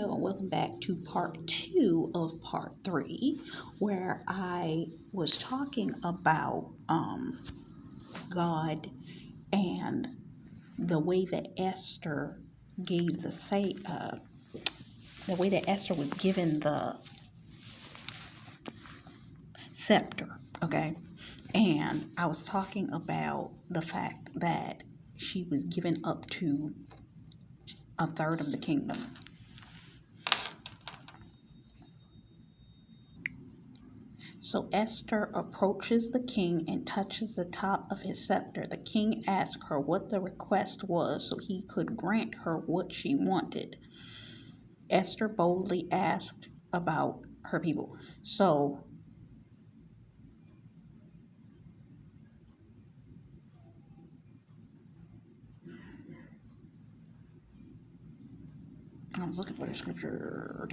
Hello and welcome back to part 2 of part 3, where I was talking about God and the way that Esther gave the way that Esther was given the scepter, okay? And I was talking about the fact that she was given up to a third of the kingdom. So Esther approaches the king and touches the top of his scepter. The king asked her what the request was so he could grant her what she wanted. Esther boldly asked about her people. So I was looking for the scripture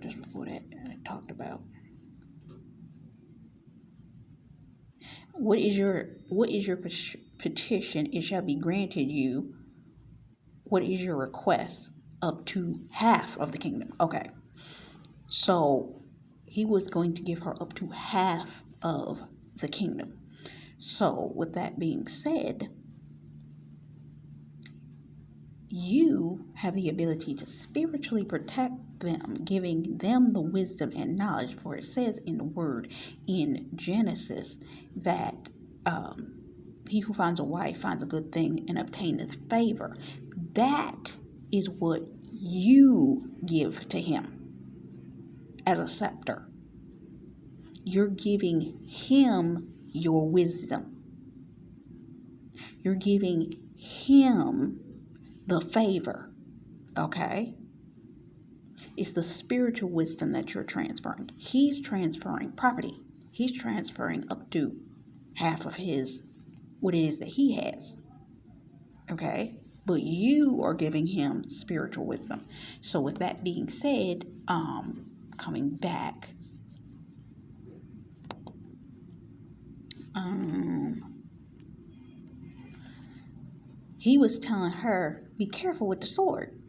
just before that, and it talked about what is your petition? It shall be granted you. What is your request? Up to half of the kingdom. Okay. So he was going to give her up to half of the kingdom. So with that being said, you have the ability to spiritually protect them, giving them the wisdom and knowledge. For it says in the word in Genesis that he who finds a wife finds a good thing and obtaineth favor. That is what you give to him as a scepter. You're giving him your wisdom. You're giving him the favor, okay? It's the spiritual wisdom that you're transferring. He's transferring property. He's transferring up to half of what it is that he has, okay? But you are giving him spiritual wisdom. So with that being said, coming back, he was telling her, be careful with the sword.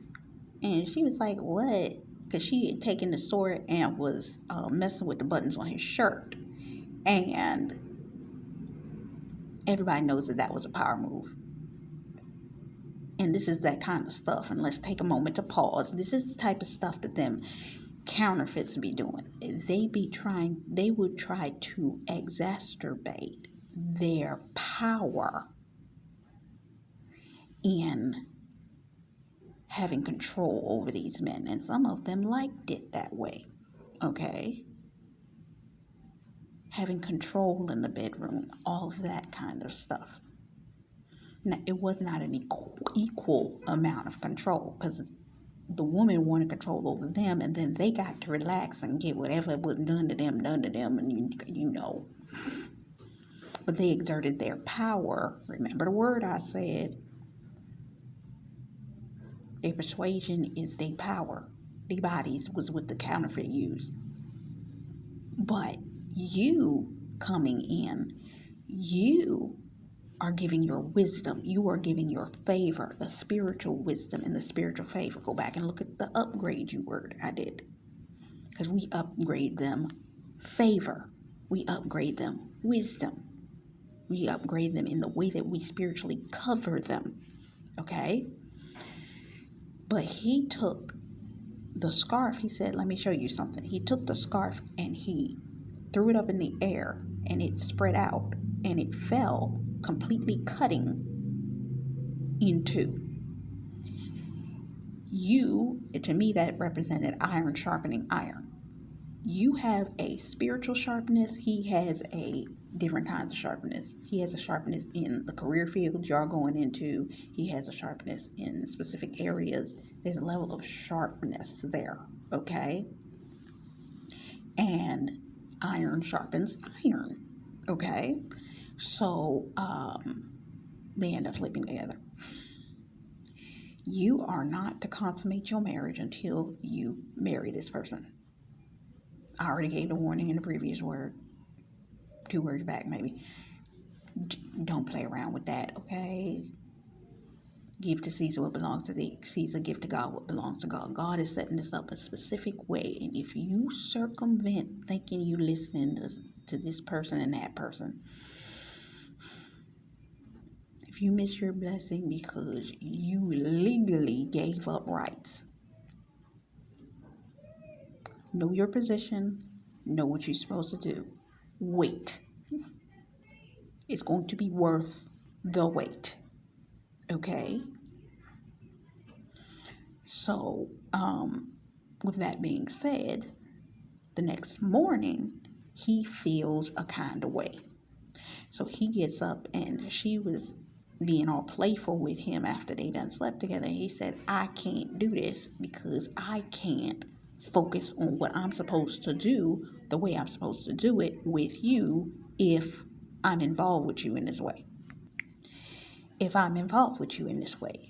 And she was like, what? Because she had taken the sword and was messing with the buttons on his shirt. And everybody knows that was a power move. And this is that kind of stuff. And let's take a moment to pause. This is the type of stuff that them counterfeits be doing. They would try to exacerbate their power in having control over these men, and some of them liked it that way, okay? Having control in the bedroom, all of that kind of stuff. Now, it was not an equal amount of control, because the woman wanted control over them, and then they got to relax and get whatever was done to them, and you know. But they exerted their power. Remember the word I said. Their persuasion is their power. Their bodies was what the counterfeit used. But you coming in, you are giving your wisdom. You are giving your favor, the spiritual wisdom and the spiritual favor. Go back and look at the upgrade you word I did. Because we upgrade them favor. We upgrade them wisdom. We upgrade them in the way that we spiritually cover them. Okay? But he took the scarf. He said, let me show you something. He took the scarf and he threw it up in the air, and it spread out, and it fell, completely cutting in two. To me, that represented iron sharpening iron. You have a spiritual sharpness. He has a different kinds of sharpness. He has a sharpness in the career field you're going into. He has a sharpness in specific areas. There's a level of sharpness there, okay? And iron sharpens iron, okay? So they end up sleeping together. You are not to consummate your marriage until you marry this person. I already gave the warning in the previous word. 2 words back, maybe. Don't play around with that, okay? Give to Caesar what belongs to Caesar. Give to God what belongs to God. God is setting this up a specific way. And if you circumvent thinking you listen to this person and that person, if you miss your blessing because you legally gave up rights, know your position, know what you're supposed to do. Wait. It's going to be worth the wait. Okay? So, with that being said, the next morning, he feels a kind of way. So he gets up, and she was being all playful with him after they done slept together. He said, I can't do this because I can't focus on what I'm supposed to do the way I'm supposed to do it with you if I'm involved with you in this way.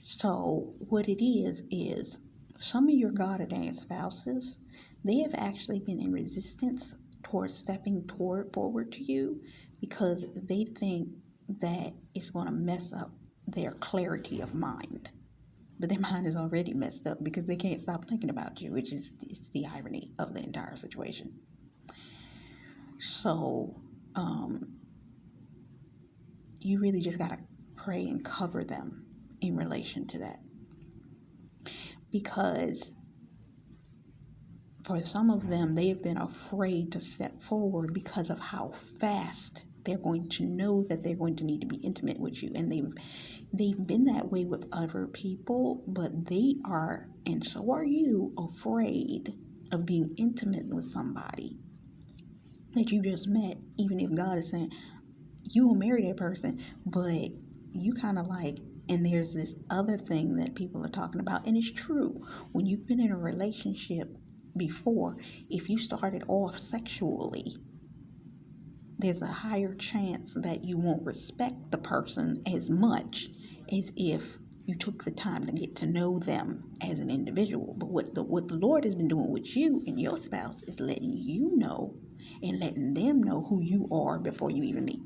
So what it is some of your God ordained spouses, they have actually been in resistance towards stepping forward to you because they think that it's going to mess up their clarity of mind. But their mind is already messed up because they can't stop thinking about you, which is it's the irony of the entire situation. So, you really just got to pray and cover them in relation to that. Because for some of them, they have been afraid to step forward because of how fast they're going to know that they're going to need to be intimate with you. And they've been that way with other people, but they are, and so are you, afraid of being intimate with somebody that you just met, even if God is saying, you will marry that person, but you kind of like, and there's this other thing that people are talking about, and it's true. When you've been in a relationship before, if you started off sexually, there's a higher chance that you won't respect the person as much as if you took the time to get to know them as an individual. But what the Lord has been doing with you and your spouse is letting you know and letting them know who you are before you even meet.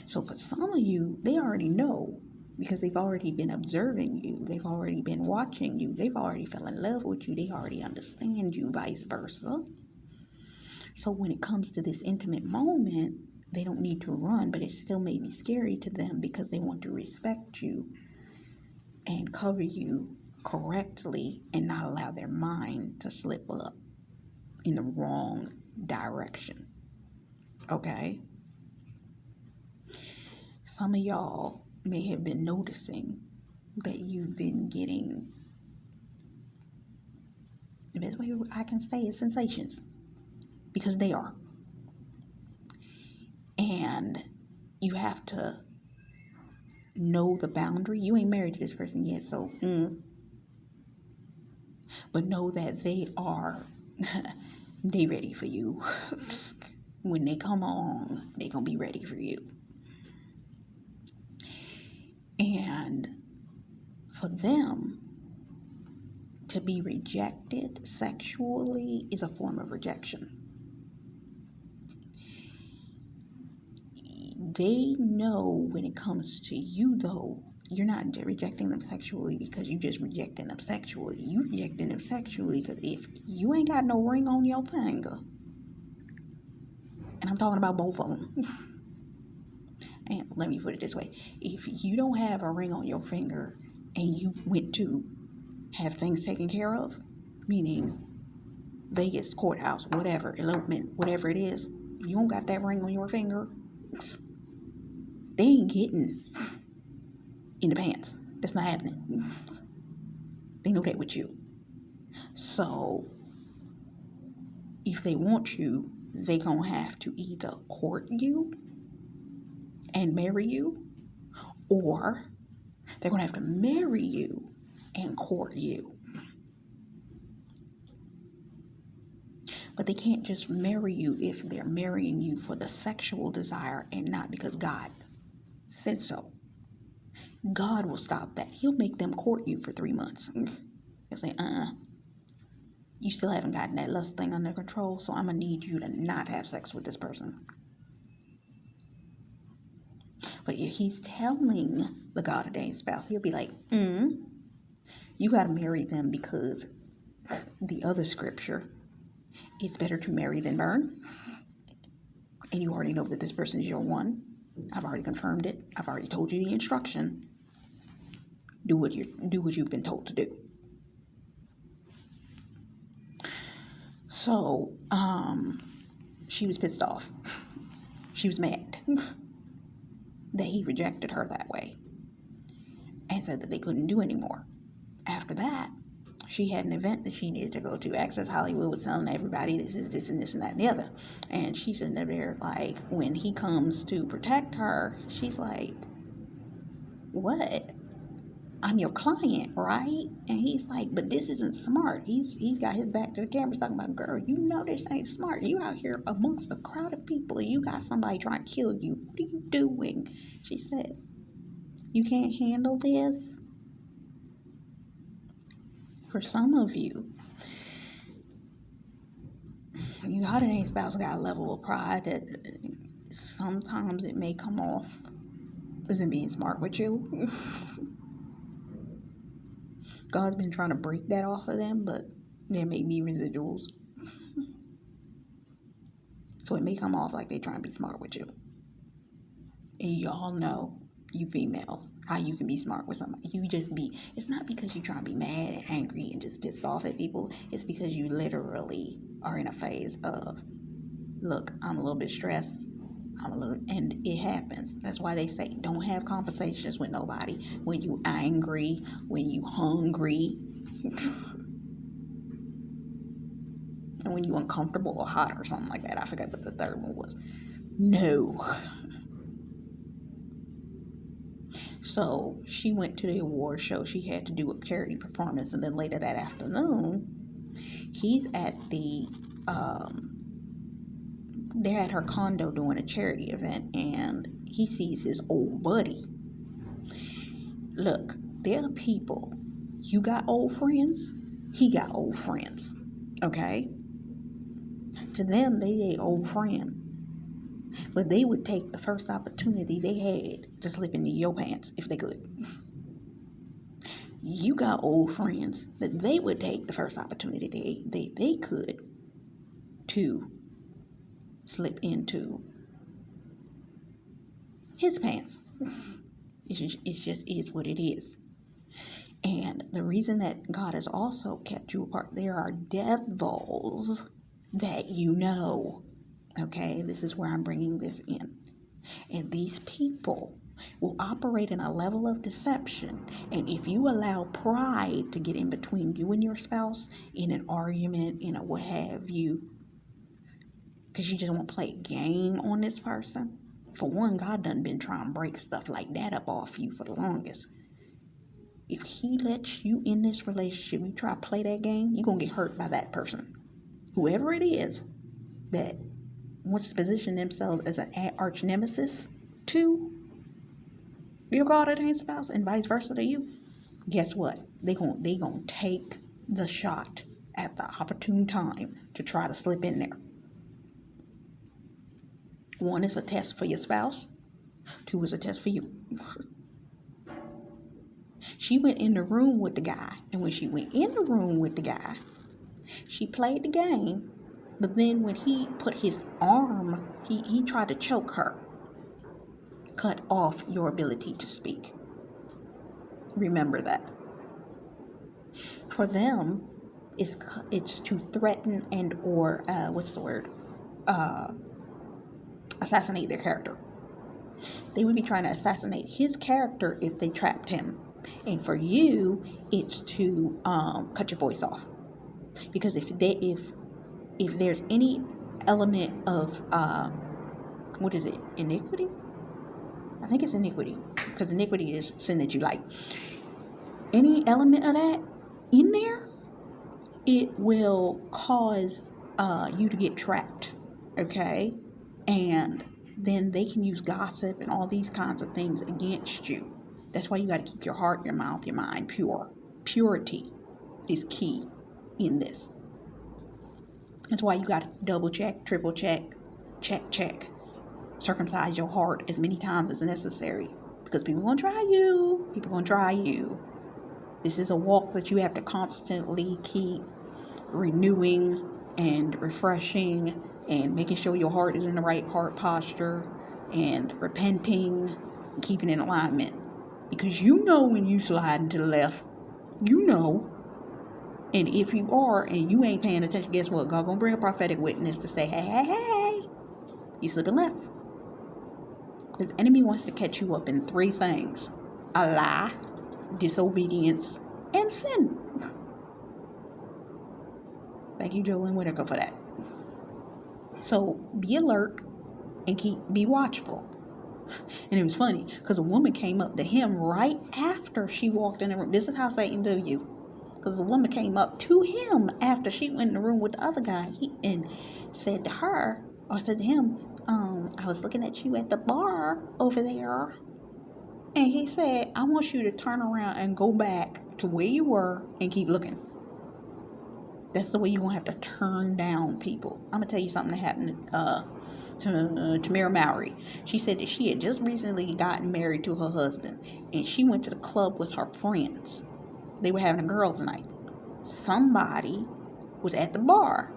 So for some of you, they already know because they've already been observing you. They've already been watching you. They've already fell in love with you. They already understand you, vice versa. So when it comes to this intimate moment, they don't need to run, but it still may be scary to them because they want to respect you and cover you correctly and not allow their mind to slip up in the wrong direction. Okay? Some of y'all may have been noticing that you've been getting, the best way I can say is sensations, because they are. And you have to know the boundary. You ain't married to this person yet, so but know that they are they ready for you. When they come on, they gonna be ready for you. And for them to be rejected sexually is a form of rejection. They know when it comes to you, though, you're not rejecting them sexually because you just rejecting them sexually. You rejecting them sexually because if you ain't got no ring on your finger, and I'm talking about both of them, and let me put it this way, if you don't have a ring on your finger and you went to have things taken care of, meaning Vegas, courthouse, whatever, elopement, whatever it is, if you don't got that ring on your finger, they ain't getting in the pants. That's not happening. They know that with you. So if they want you, they gonna have to either court you and marry you, or they're gonna have to marry you and court you. But they can't just marry you if they're marrying you for the sexual desire and not because God said so. God will stop that. He'll make them court you for 3 months. They'll say, you still haven't gotten that lust thing under control, so I'm going to need you to not have sex with this person. But if he's telling the God ordained spouse, he'll be like, you got to marry them because the other scripture, it's better to marry than burn. And you already know that this person is your one. I've already confirmed it. I've already told you the instruction. Do what you've been told to do. So, she was pissed off. She was mad that he rejected her that way and said that they couldn't do anymore. After that, she had an event that she needed to go to. Access Hollywood was telling everybody this is this and this and that and the other. And she's sitting there like, when he comes to protect her, she's like, what? I'm your client, right? And he's like, but this isn't smart. He's got his back to the camera talking about, girl, you know this ain't smart. You out here amongst a crowd of people and you got somebody trying to kill you. What are you doing? She said, you can't handle this? For some of you, you got an spouse got a level of pride that sometimes it may come off as being smart with you. God's been trying to break that off of them, but there may be residuals. So it may come off like they're trying to be smart with you. And y'all know, you females, how you can be smart with somebody. It's not because you're trying to be mad and angry and just pissed off at people. It's because you literally are in a phase of, look, I'm a little bit stressed. And it happens. That's why they say don't have conversations with nobody when you angry, when you hungry, and when you uncomfortable or hot or something like that. I forgot what the third one was. No. So she went to the award show. She had to do a charity performance, and then later that afternoon, he's at they're at her condo doing a charity event, and he sees his old buddy. Look, there are people, you got old friends, he got old friends, okay? To them, they a old friend, but they would take the first opportunity they had to slip into your pants if they could. You got old friends that they would take the first opportunity they could to slip into his pants. It just is what it is. And the reason that God has also kept you apart, there are devils that you know. Okay, this is where I'm bringing this in. And these people will operate in a level of deception. And if you allow pride to get in between you and your spouse in an argument, in a what have you, because you just want to play a game on this person. For one, God done been trying to break stuff like that up off you for the longest. If he lets you in this relationship, you try to play that game, you're going to get hurt by that person. Whoever it is that wants to position themselves as an arch nemesis to your God-ordained spouse and vice versa to you, guess what? They gonna take the shot at the opportune time to try to slip in there. One is a test for your spouse. Two is a test for you. She went in the room with the guy. And when she went in the room with the guy, she played the game. But then when he put his arm, he tried to choke her. Cut off your ability to speak. Remember that. For them, it's to threaten and or, assassinate their character. They would be trying to assassinate his character if they trapped him. And for you, it's to cut your voice off. Because if there's any element of iniquity? I think it's iniquity, because iniquity is sin that you like. Any element of that in there, it will cause you to get trapped. Okay? And then they can use gossip and all these kinds of things against you. That's why you got to keep your heart, your mouth, your mind pure. Purity is key in this. That's why you got to double check, triple check, check. circumcise your heart as many times as necessary, because people are going to try you. People are going to try you. This is a walk that you have to constantly keep renewing and refreshing and making sure your heart is in the right heart posture and repenting and keeping in alignment. Because you know when you sliding to the left, you know. And if you are and you ain't paying attention, guess what? God gonna bring a prophetic witness to say, hey, you slipping left. Because the enemy wants to catch you up in 3 things: a lie, disobedience, and sin. Thank you, Jolene Whitaker, for that. So be alert and be watchful. And it was funny because a woman came up to him right after she walked in the room. This is how Satan do you. Because the woman came up to him after she went in the room with the other guy and said to her, or said to him, I was looking at you at the bar over there. And he said, I want you to turn around and go back to where you were and keep looking. That's the way you're going to have to turn down people. I'm going to tell you something that happened to Tamara Mowry. She said that she had just recently gotten married to her husband, and she went to the club with her friends. They were having a girls' night. Somebody was at the bar,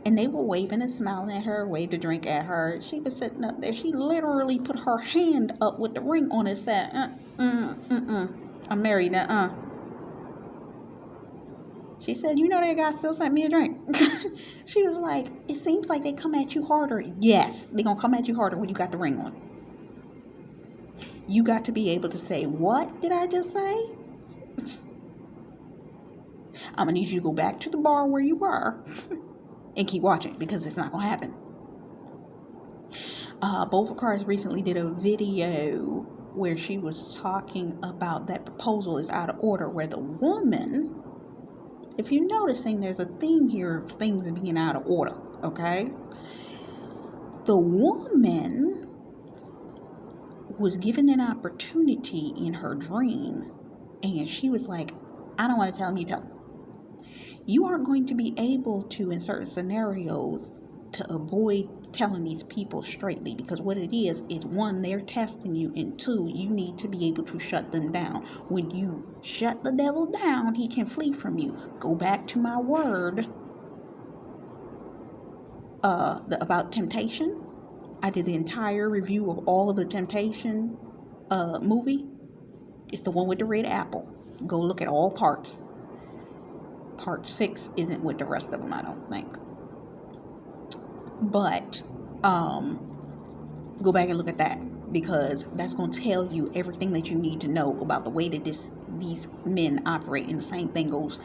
and they were waving and smiling at her, waved a drink at her. She was sitting up there. She literally put her hand up with the ring on it and said, I'm married now, She said, you know that guy still sent me a drink. She was like, it seems like they come at you harder. Yes, they're going to come at you harder when you got the ring on. You got to be able to say, what did I just say? I'm going to need you to go back to the bar where you were and keep watching, because it's not going to happen. Both Cars recently did a video where she was talking about that proposal is out of order, where the woman... If you're noticing, there's a theme here of things being out of order, okay? The woman was given an opportunity in her dream, and she was like, I don't want to tell him, you tell him. You aren't going to be able to, in certain scenarios, to avoid telling these people straightly, because what it is 1, they're testing you, and 2, you need to be able to shut them down. When you shut the devil down, he can flee from you. Go back to my word about temptation. I did the entire review of all of the Temptation movie. It's the one with the red apple. Go look at all parts. Part 6 isn't with the rest of them, I don't think. But go back and look at that, because that's going to tell you everything that you need to know about the way that these men operate. And the same thing goes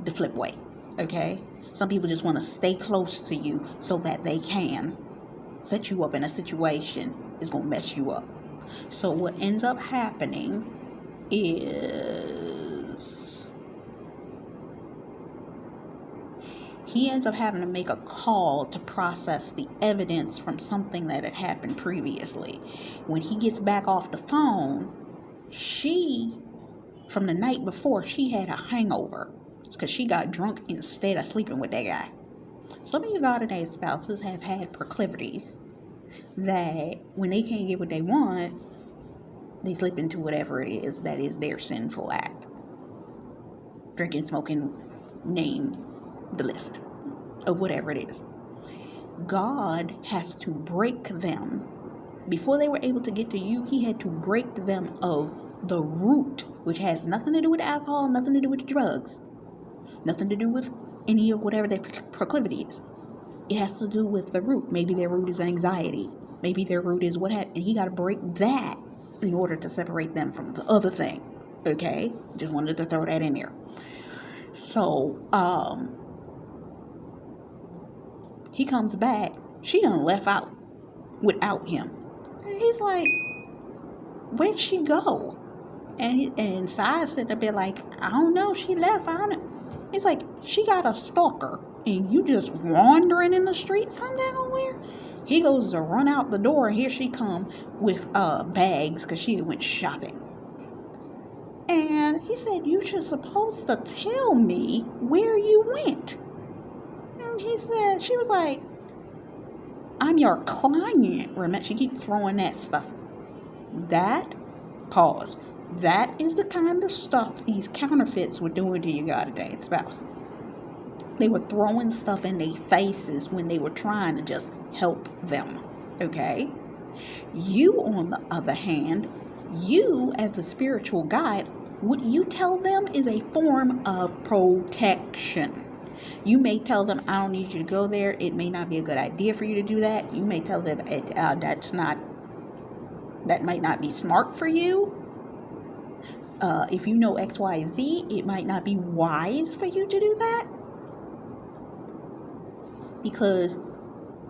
the flip way, okay? Some people just want to stay close to you so that they can set you up in a situation that's going to mess you up. So what ends up happening is he ends up having to make a call to process the evidence from something that had happened previously. When he gets back off the phone, from the night before, she had a hangover because she got drunk instead of sleeping with that guy. Some of you God-ordained spouses have had proclivities that when they can't get what they want, they slip into whatever it is that is their sinful act. Drinking, smoking, name the list of whatever it is. God has to break them. Before they were able to get to you, he had to break them of the root, which has nothing to do with alcohol, nothing to do with drugs, nothing to do with any of whatever their proclivity is. It has to do with the root. Maybe their root is anxiety. Maybe their root is what happened. And he got to break that in order to separate them from the other thing. Okay? Just wanted to throw that in there. So, he comes back. She done left out without him. And he's like, where'd she go? And Si's sitting up there like, I don't know. She left. I don't know. It's like, she got a stalker and you just wandering in the street somewhere. He goes to run out the door, and here she come with bags because she went shopping. And he said, you should supposed to tell me where you went. And she was like, I'm your client. Remember, she keeps throwing that stuff. That, pause. That is the kind of stuff these counterfeits were doing to your God-ordained spouse. They were throwing stuff in their faces when they were trying to just help them. Okay? You, on the other hand, you as a spiritual guide, what you tell them is a form of protection. You may tell them, I don't need you to go there. It may not be a good idea for you to do that. You may tell them that might not be smart for you. If you know X, Y, Z, it might not be wise for you to do that. Because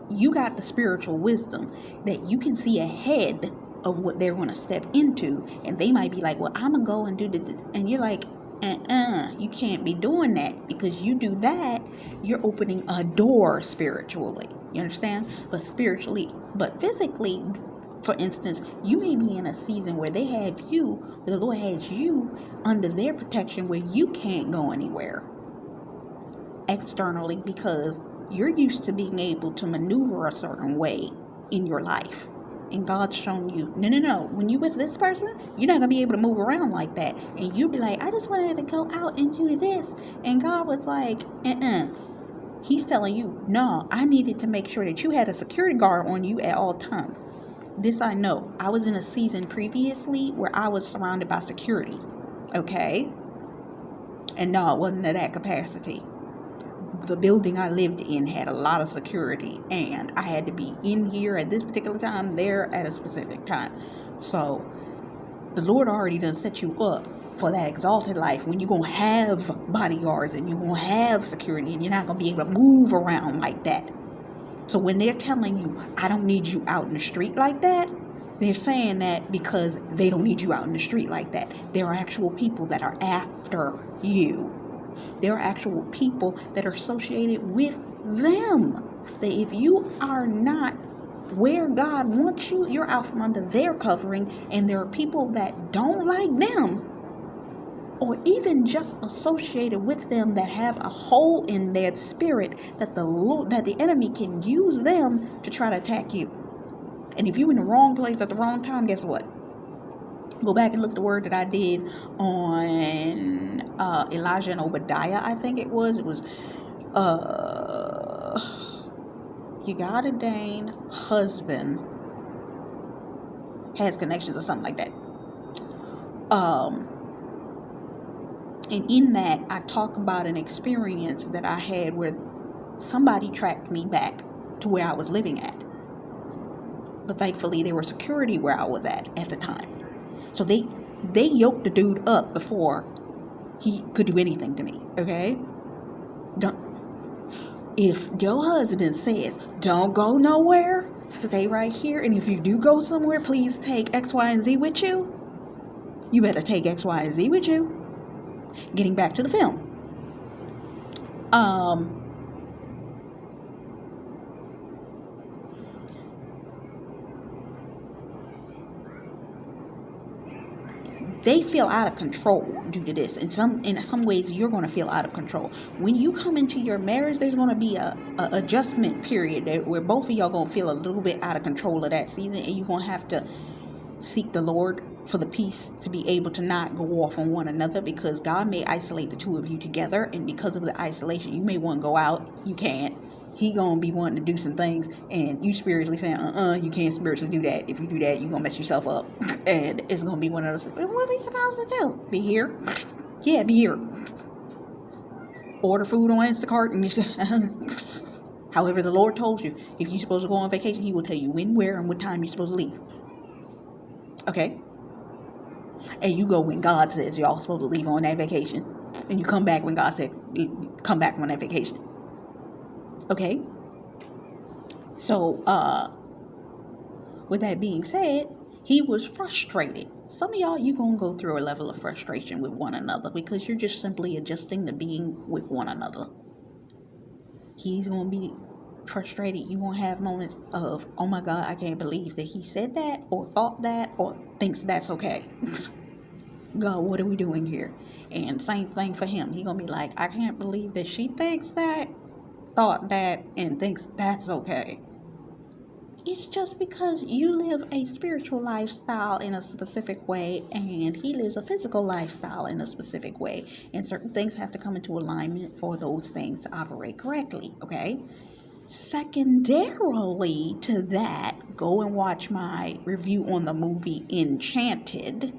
you got the spiritual wisdom that you can see ahead of what they're going to step into. And they might be like, well, I'm going to go and do the... And you're like, you can't be doing that. Because you do that, you're opening a door spiritually. You understand? But physically, for instance, you may be in a season where the Lord has you under their protection where you can't go anywhere externally because you're used to being able to maneuver a certain way in your life. And God's shown you, no. When you with this person, you're not going to be able to move around like that. And you'll be like, I just wanted to go out and do this. And God was like, He's telling you, no, I needed to make sure that you had a security guard on you at all times. This I know. I was in a season previously where I was surrounded by security. Okay? And no, it wasn't at that capacity. The building I lived in had a lot of security, and I had to be in here at this particular time, there at a specific time. So the Lord already done set you up for that exalted life when you're going to have bodyguards and you're going to have security and you're not going to be able to move around like that. So when they're telling you, I don't need you out in the street like that, they're saying that because they don't need you out in the street like that. There are actual people that are after you. There are actual people that are associated with them. That if you are not where God wants you, you're out from under their covering, and there are people that don't like them, or even just associated with them that have a hole in their spirit that the enemy can use them to try to attack you. And if you're in the wrong place at the wrong time, guess what? Go back and look the word that I did on Elijah and Obadiah, I think it was. It was your God-ordained husband has connections or something like that. And in that, I talk about an experience that I had where somebody tracked me back to where I was living at. But thankfully, there was security where I was at the time. So they yoked the dude up before he could do anything to me, okay? If your husband says, don't go nowhere, stay right here, and if you do go somewhere, please take X, Y, and Z with you, you better take X, Y, and Z with you. Getting back to the film. They feel out of control due to this. In some ways, you're going to feel out of control. When you come into your marriage, there's going to be a adjustment period where both of y'all going to feel a little bit out of control of that season, and you're going to have to seek the Lord for the peace to be able to not go off on one another, because God may isolate the two of you together, and because of the isolation, you may want to go out, you can't. He gonna be wanting to do some things, and you spiritually saying, you can't spiritually do that. If you do that, you're gonna mess yourself up. And it's gonna be one of those, what are we supposed to do? Be here? Yeah, be here. Order food on Instacart, and you say, however the Lord told you. If you're supposed to go on vacation, He will tell you when, where, and what time you're supposed to leave. Okay? And you go when God says y'all supposed to leave on that vacation, and you come back when God said come back on that vacation. Okay? So, with that being said, he was frustrated. Some of y'all, you're going to go through a level of frustration with one another because you're just simply adjusting to being with one another. He's going to be frustrated. You're going to have moments of, oh my God, I can't believe that he said that or thought that or thinks that's okay. God, what are we doing here? And same thing for him. He's going to be like, I can't believe that she thinks that, thought that, and thinks that's okay. It's just because you live a spiritual lifestyle in a specific way and he lives a physical lifestyle in a specific way. And certain things have to come into alignment for those things to operate correctly, okay? Secondarily to that, go and watch my review on the movie Enchanted.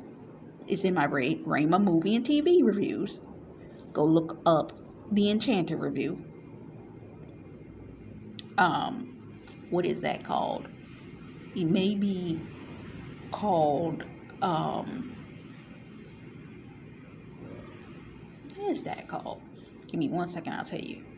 It's in my Rayma movie and TV reviews. Go look up the Enchanted review. What is that called? It may be called, what is that called? Give me 1 second, I'll tell you.